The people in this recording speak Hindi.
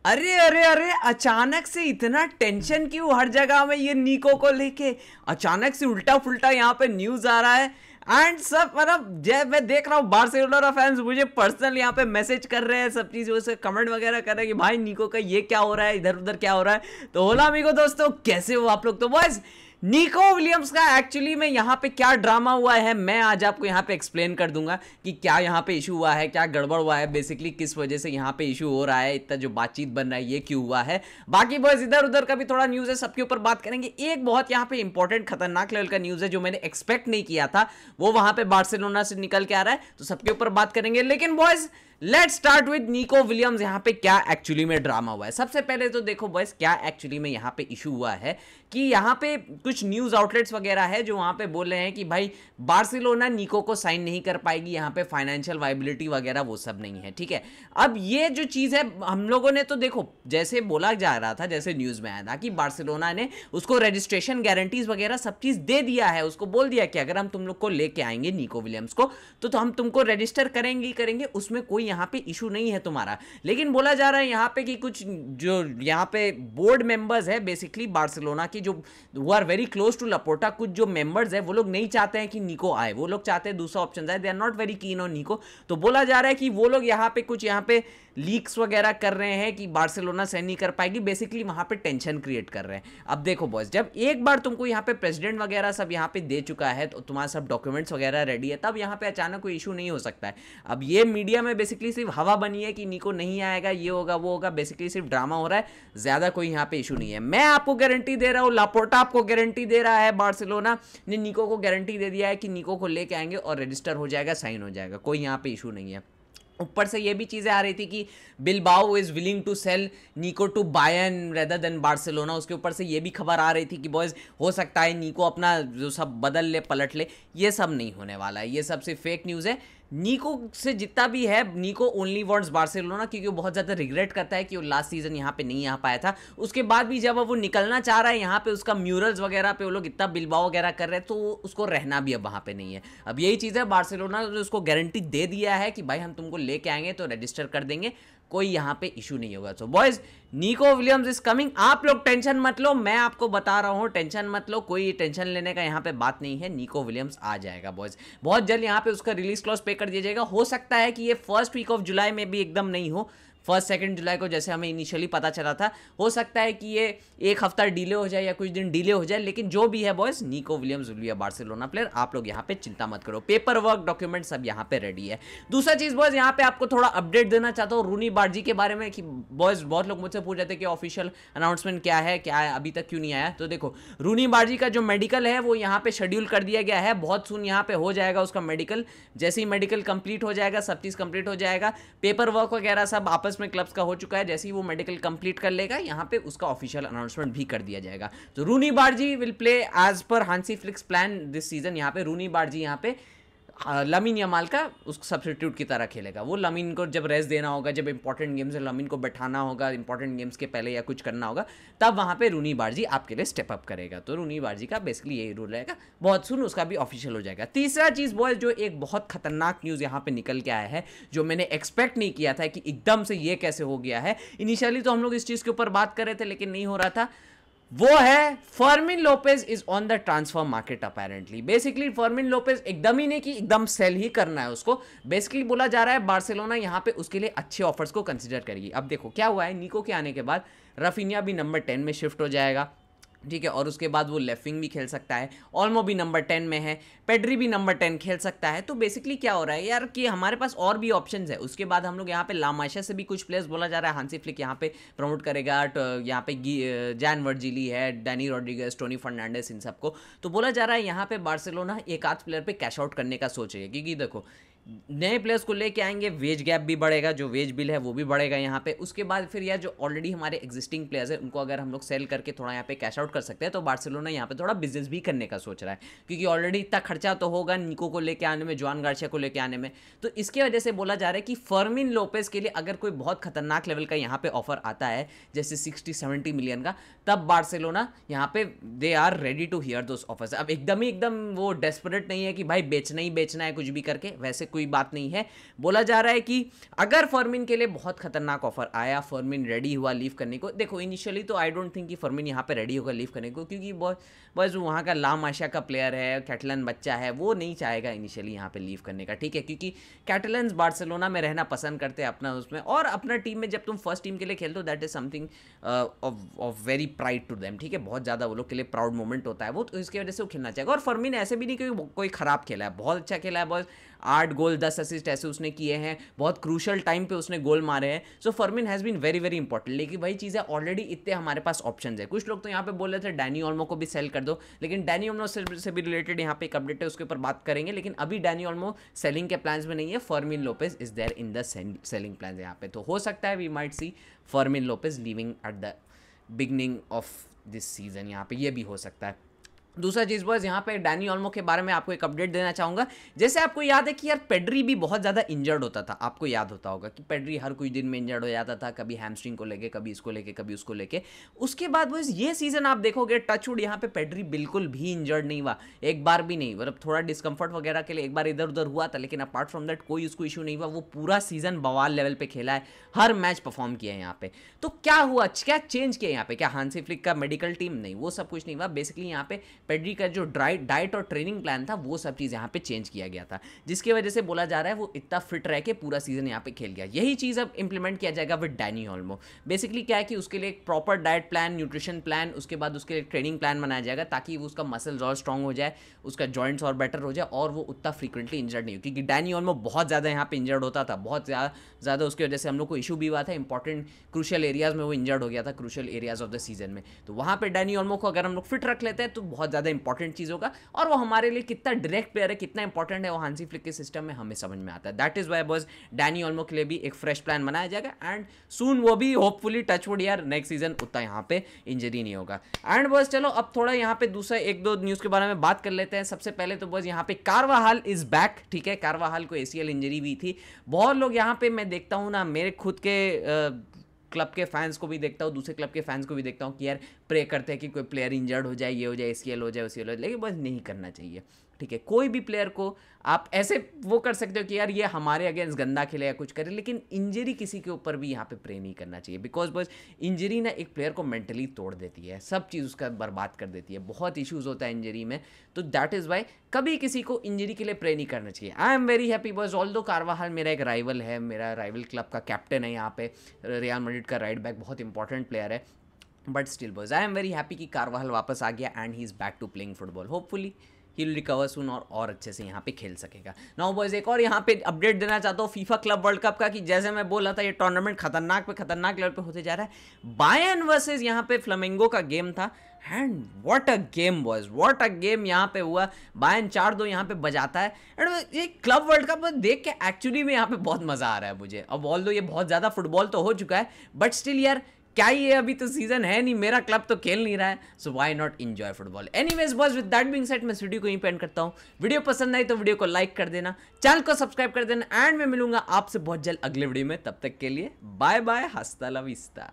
अरे अरे अरे, अचानक से इतना टेंशन क्यों हर जगह में ये निको को लेके? अचानक से उल्टा फुल्टा यहाँ पे न्यूज आ रहा है एंड सब, मतलब जब मैं देख रहा हूँ बार्सिलोना फैंस मुझे पर्सनल यहाँ पे मैसेज कर रहे हैं, सब चीज़ों से कमेंट वगैरह कर रहे हैं कि भाई निको का ये क्या हो रहा है, इधर उधर क्या हो रहा है। तो होला अमीगो दोस्तों, कैसे हो आप लोग? तो बॉयज, निको विलियम्स का एक्चुअली में यहाँ पे क्या ड्रामा हुआ है मैं आज आपको यहाँ पे एक्सप्लेन कर दूंगा कि क्या यहाँ पे इशू हुआ है, क्या गड़बड़ हुआ है, बेसिकली किस वजह से यहाँ पे इशू हो रहा है, इतना जो बातचीत बन रहा है ये क्यों हुआ है। बाकी बॉयज इधर उधर का भी थोड़ा न्यूज़ है, सबके ऊपर बात करेंगे। एक बहुत यहाँ पे इंपॉर्टेंट खतरनाक लेवल का न्यूज़ है जो मैंने एक्सपेक्ट नहीं किया था, वो वहाँ पे बार्सिलोना से निकल के आ रहा है, तो सबके ऊपर बात करेंगे। लेकिन boys let's start with Nico Williams, यहाँ पे क्या एक्चुअली में ड्रामा हुआ है। सबसे पहले तो देखो बॉयज, क्या एक्चुअली में यहाँ पे इशू हुआ है कि यहाँ पे कुछ न्यूज़ आउटलेट्स वगैरह है जो वहाँ पे बोल रहे हैं कि भाई बार्सिलोना निको को साइन नहीं कर पाएगी, यहाँ पे फाइनेंशियल वायबिलिटी वगैरह वो सब नहीं है, ठीक है। अब ये जो चीज़ है हम लोगों ने तो देखो जैसे बोला जा रहा था, जैसे न्यूज़ में आया था कि बार्सिलोना ने उसको रजिस्ट्रेशन गारंटीज वगैरह सब चीज़ दे दिया है, उसको बोल दिया कि अगर हम तुम लोग को लेके आएंगे निको विलियम्स को तो हम तुमको रजिस्टर करेंगे, उसमें कोई यहाँ पे इशू नहीं है तुम्हारा। लेकिन बोला जा रहा है यहाँ पे कि कुछ जो यहाँ पे बोर्ड मेंबर्स है बेसिकली बार्सिलोना की, जो वो are very close to Laporta, कुछ जो मेंबर्स है वो लोग नहीं चाहते हैं कि निको आए, वो लोग चाहते हैं दूसरा ऑप्शन आए, they are not very keen on Nico. तो बोला जा रहा है कि वो लोग यहाँ पे कुछ यहाँ पे लीक्स वगैरह कर रहे हैं कि बार्सिलोना साइन नहीं कर पाएगी, बेसिकली वहां पे टेंशन क्रिएट कर रहे हैं। अब देखो बॉस, जब एक बार तुमको यहाँ पे प्रेसिडेंट वगैरह सब यहाँ पे दे चुका है, तो तुम्हारा सब डॉक्यूमेंट्स वगैरह रेडी है, तब यहाँ पे अचानक कोई इशू नहीं हो सकता है। अब ये मीडिया में बेसिकली सिर्फ हवा बनी है कि निको नहीं आएगा, ये होगा वो होगा, बेसिकली सिर्फ ड्रामा हो रहा है, ज्यादा कोई यहाँ पे इशू नहीं है। मैं आपको गारंटी दे रहा हूँ, लापोर्टा आपको गारंटी दे रहा है, बार्सिलोना ने निको को गारंटी दे दिया है कि निको को लेके आएंगे और रजिस्टर हो जाएगा, साइन हो जाएगा, कोई यहाँ पे इशू नहीं है। ऊपर से ये भी चीज़ें आ रही थी कि Bilbao is willing to sell Nico to Bayern rather than Barcelona, उसके ऊपर से ये भी खबर आ रही थी कि बॉयज हो सकता है निको अपना जो सब बदल ले पलट ले। ये सब नहीं होने वाला है, ये सब सिर्फ फेक न्यूज़ है। निको से जितना भी है, निको ओनली वांट्स बार्सिलोना, क्योंकि वो बहुत ज़्यादा रिग्रेट करता है कि वो लास्ट सीजन यहाँ पे नहीं आ पाया था। उसके बाद भी जब वो निकलना चाह रहा है यहाँ पे, उसका म्यूरल्स वगैरह पे वो लोग इतना बिलबाओ वगैरह कर रहे हैं, तो उसको रहना भी अब वहाँ पे नहीं है। अब यही चीज़ है, बार्सिलोना ने उसको गारंटी दे दिया है कि भाई हम तुमको लेके आएंगे तो रजिस्टर कर देंगे, कोई यहाँ पे इशू नहीं होगा। तो boys, Nico Williams is coming, आप लोग टेंशन मत लो, मैं आपको बता रहा हूँ टेंशन मत लो, कोई टेंशन लेने का यहाँ पे बात नहीं है। निको विलियम्स आ जाएगा बॉयज, बहुत जल्द यहाँ पे उसका रिलीज क्लॉज पे कर दिया जाएगा। हो सकता है कि ये फर्स्ट वीक ऑफ जुलाई में भी एकदम नहीं हो, फर्स्ट सेकंड जुलाई को जैसे हमें इनिशियली पता चला था, हो सकता है कि ये एक हफ्ता डिले हो जाए या कुछ दिन डिले हो जाए, लेकिन जो भी है boys, Nico Williams will be a Barcelona player. आप लोग यहाँ पे चिंता मत करो, पेपर वर्क डॉक्यूमेंट सब यहाँ पे रेडी है। दूसरा चीज बॉयज, यहाँ पे आपको थोड़ा अपडेट देना चाहता हूँ रूनी बार्जी के बारे में कि बॉयज बहुत लोग मुझसे पूछ रहे थे कि ऑफिशियल अनाउंसमेंट क्या है अभी तक क्यों नहीं आया। तो देखो, रूनी बार्जी का जो मेडिकल है वो यहाँ पे शेड्यूल कर दिया गया है, बहुत सुन यहाँ पे हो जाएगा उसका मेडिकल। जैसे ही मेडिकल कंप्लीट हो जाएगा, सब चीज कंप्लीट हो जाएगा, पेपर वर्क वगैरह सब आपस में क्लब्स का हो चुका है, जैसे ही वो मेडिकल कंप्लीट कर लेगा यहाँ पे उसका ऑफिशियल अनाउंसमेंट भी कर दिया जाएगा। तो Rooney Bardghji will play as per Hansi Flick's plan this season. यहाँ पे रूनी बार्जी यहाँ पे लमीन यमाल का उस सब्स्टिट्यूट की तरह खेलेगा। वो लमीन को जब रेस्ट देना होगा, जब इंपॉर्टेंट गेम्स है लमीन को बैठाना होगा, इंपॉर्टेंट गेम्स के पहले या कुछ करना होगा, तब वहाँ पे रूनी बार्जी आपके लिए स्टेप अप करेगा। तो रूनी बार्जी का बेसिकली यही रूल रहेगा, बहुत सुन उसका भी ऑफिशियल हो जाएगा। तीसरा चीज़ बॉयज, जो एक बहुत खतरनाक न्यूज़ यहाँ पे निकल के आया है, जो मैंने एक्सपेक्ट नहीं किया था कि एकदम से ये कैसे हो गया है। इनिशियली तो हम लोग इस चीज़ के ऊपर बात कर रहे थे लेकिन नहीं हो रहा था, वो है Fermin Lopez is on the transfer market apparently. Basically Fermin Lopez एकदम ही नहीं कि एकदम सेल ही करना है उसको, बेसिकली बोला जा रहा है बार्सिलोना यहाँ पे उसके लिए अच्छे ऑफर्स को कंसिडर करेगी। अब देखो क्या हुआ है, निको के आने के बाद रफीनिया भी नंबर 10 में शिफ्ट हो जाएगा, ठीक है, और उसके बाद वो लेफ्ट विंग भी खेल सकता है, ऑल्मो भी नंबर 10 में है, पेड्री भी नंबर 10 खेल सकता है। तो बेसिकली क्या हो रहा है यार कि हमारे पास और भी ऑप्शंस है। उसके बाद हम लोग यहाँ पे लामाशा से भी कुछ प्लेयर्स बोला जा रहा है हांसी फ्लिक यहाँ पे प्रमोट करेगा, यहाँ पे जैन वर्जिली है, डैनी रॉड्रिगेज, टोनी फर्नांडिस, इन सबको। तो बोला जा रहा है यहाँ पे बार्सिलोना एक आध प्लेयर पे कैश आउट करने का सोच रही है, क्योंकि देखो नए प्लेयर्स को लेके आएंगे, वेज गैप भी बढ़ेगा, जो वेज बिल है वो भी बढ़ेगा यहाँ पे। उसके बाद फिर यार जो ऑलरेडी हमारे एग्जिस्टिंग प्लेयर्स हैं उनको अगर हम लोग सेल करके थोड़ा यहाँ पे कैश आउट कर सकते हैं, तो बार्सिलोना यहाँ पे थोड़ा बिजनेस भी करने का सोच रहा है, क्योंकि ऑलरेडी इतना खर्चा तो होगा निको को लेके आने में, जॉन गार्सिया को लेके आने में। तो इसकी वजह से बोला जा रहा है कि फर्मिन लोपेज के लिए अगर कोई बहुत खतरनाक लेवल का यहाँ पे ऑफर आता है, जैसे 60-70 मिलियन का, तब बार्सिलोना यहाँ पे they are ready to hear those offers. अब एकदम वो डेस्परेट नहीं है कि भाई बेचना ही बेचना है कुछ भी करके, वैसे कोई बात नहीं है। बोला जा रहा है कि अगर फर्मिन के लिए बहुत खतरनाक ऑफर आया, फर्मिन रेडी हुआ लीव करने को, देखो इनिशियली तो आई डोंट थिंक कि फर्मिन यहाँ पे रेडी होगा लीव करने को, क्योंकि बस वहाँ का ला माशा का प्लेयर है, कैटलन बच्चा है, वो नहीं चाहेगा इनिशियली यहाँ पे लीव करने का, ठीक है, क्योंकि कैटलन्स बार्सिलोना में रहना पसंद करते हैं अपना उसमें, और अपना टीम में जब तुम फर्स्ट टीम के लिए खेलते हो that is something of very pride to them, ठीक है, बहुत ज़्यादा वो लोग के लिए प्राउड मोमेंट होता है वो, तो इसकी वजह से वो खेलना चाहेगा। और फर्मिन ऐसे भी नहीं कि कोई खराब खेला है, बहुत अच्छा खेला है, बस 8 गोल 10 असिस्ट ऐसे उसने किए हैं, बहुत क्रूशल टाइम पे उसने गोल मारे हैं। So Fermin has been very very important. लेकिन वही चीज़ है, ऑलरेडी इतने हमारे पास ऑप्शंस है। कुछ लोग तो यहाँ पे बोल रहे थे डैनी ओल्मो को भी सेल कर दो, लेकिन डैनी ओल्मो से भी रिलेटेड यहाँ पे एक अपडेट है, उसके ऊपर बात करेंगे, लेकिन अभी डैनी ओल्मो सेलिंग के प्लान्स में नहीं है। Fermin Lopez is there in the selling plans यहाँ पे, तो हो सकता है we might see Fermin Lopez leaving at the beginning of this season, यहाँ पे ये भी हो सकता है। दूसरा चीज़ बस यहाँ पे डैनी ओल्मो के बारे में आपको एक अपडेट देना चाहूँगा। जैसे आपको याद है कि यार पेड्री भी बहुत ज़्यादा इंजर्ड होता था, आपको याद होता होगा कि पेड्री हर कुछ दिन में इंजर्ड हो जाता था, कभी हैमस्ट्रिंग को लेके, कभी इसको लेके, कभी उसको लेके। उसके बाद बस ये सीज़न आप देखोगे टचवुड यहाँ पे पेड्री बिल्कुल भी इंजर्ड नहीं हुआ, एक बार भी नहीं, मतलब थोड़ा डिस्कम्फर्ट वगैरह के लिए एक बार इधर उधर हुआ था, लेकिन अपार्ट फ्रॉम दैट कोई उसको इशू नहीं हुआ। वो पूरा सीजन बवाल लेवल पे खेला है, हर मैच परफॉर्म किया है यहाँ पे। तो क्या हुआ, क्या चेंज किया यहाँ पे, क्या हांसी फ्लिक का मेडिकल टीम, नहीं वो सब कुछ नहीं हुआ। बेसिकली यहाँ पे पेड्री का जो डाइट और ट्रेनिंग प्लान था वो सब चीज़ यहाँ पे चेंज किया गया था, जिसकी वजह से बोला जा रहा है वो इतना फिट रह के पूरा सीजन यहाँ पे खेल गया। यही चीज़ अब इंप्लीमेंट किया जाएगा विद डैनी ओल्मो। बेसिकली क्या है कि उसके लिए एक proper diet plan, nutrition plan, उसके बाद उसके लिए ट्रेनिंग प्लान बनाया जाएगा, ताकि उसका मसल्स और स्ट्रॉन्ग हो जाए, उसका जॉइंट्स और बेटर हो जाए, और वो उतना फ्रीक्वेंटली इंजर्ड नहीं हो, क्योंकि डैनी ओल्मो बहुत ज़्यादा यहाँ पे इंजर्ड होता था, बहुत ज़्यादा उसकी वजह से हम लोग को इशू भी हुआ था, इंपॉर्टेंट क्रूशियल एरियाज में वो इंजर्ड हो गया था, crucial areas of the season में। तो वहाँ पे डैनी ओल्मो को अगर हम लोग फिट रख लेते हैं तो बहुत ज़्यादा इंपॉर्टेंट चीज़ होगा, और वो हमारे लिए कितना डायरेक्ट प्लेयर है, कितना इंपॉर्टेंट है वो हांसी फ्लिक के सिस्टम में हमें समझ में आता है। That is why boss Dani Olmo के लिए भी एक फ्रेश प्लान बनाया जाएगा, एंड सून वो भी होपफुली टचवुड यार नेक्स्ट सीजन उतना यहाँ पे इंजरी नहीं होगा। एंड बस चलो अब थोड़ा यहाँ पे दूसरा एक दो न्यूज़ के बारे में बात कर लेते हैं। सबसे पहले तो बस यहाँ पे कारवाहाल इज बैक, ठीक है, कारवाहाल को ACL इंजरी भी थी। बहुत लोग यहाँ पे मैं देखता हूँ ना, मेरे खुद के क्लब के फैंस को भी देखता हूँ, दूसरे क्लब के फैंस को भी देखता हूँ कि यार प्रे करते हैं कि कोई प्लेयर इंजर्ड हो जाए, ये हो जाए, ACL हो जाए, UCL हो जाए, लेकिन बस नहीं करना चाहिए, ठीक है। कोई भी प्लेयर को आप ऐसे वो कर सकते हो कि यार ये हमारे अगेंस्ट गंदा खेले या कुछ करे, लेकिन इंजरी किसी के ऊपर भी यहाँ पे प्रे नहीं करना चाहिए, बिकॉज बस इंजरी ना एक प्लेयर को मेंटली तोड़ देती है, सब चीज़ उसका बर्बाद कर देती है, बहुत इश्यूज़ होता है इंजरी में। तो दैट इज़ वाई कभी किसी को इंजरी के लिए प्रे नहीं करना चाहिए। आई am very happy boughs, although कारवाहाल मेरा एक राइवल है, मेरा राइवल क्लब का कैप्टन है यहाँ पे, रियल मैड्रिड का राइट बैक, बहुत इंपॉर्टेंट प्लेयर है, but still boss I am very happy कि कारवाहाल वापस आ गया and he is back to playing football. Hopefully he will recover soon और अच्छे से यहाँ पे खेल सकेगा। नाउ बॉयज एक और यहाँ पे अपडेट देना चाहता हूँ फीफा क्लब वर्ल्ड कप का, कि जैसे मैं बोल रहा था ये टूर्नामेंट खतरनाक पे खतरनाक लेवल पे होते जा रहा है। बायर्न वर्सेस यहाँ पे फ्लामेंगो का गेम था, and what a game boys, what a game यहाँ पे हुआ। बायर्न 4-2 यहाँ पे बजाता है, एंड ये क्लब वर्ल्ड कप देख के एक्चुअली में यहाँ पे बहुत मजा आ रहा है मुझे। अब ऑल्दो ये बहुत ज़्यादा फुटबॉल तो हो चुका है, बट स्टिल यार क्या ये अभी तो सीजन है नहीं, मेरा क्लब तो खेल नहीं रहा है, so why not enjoy football. Anyways boss with that being said मैं इस वीडियो को यहीं पे एंड करता हूँ। वीडियो पसंद आई तो वीडियो को लाइक कर देना, चैनल को सब्सक्राइब कर देना, एंड मैं मिलूंगा आपसे बहुत जल्द अगले वीडियो में। तब तक के लिए बाय बाय, हस्ता ला विस्ता।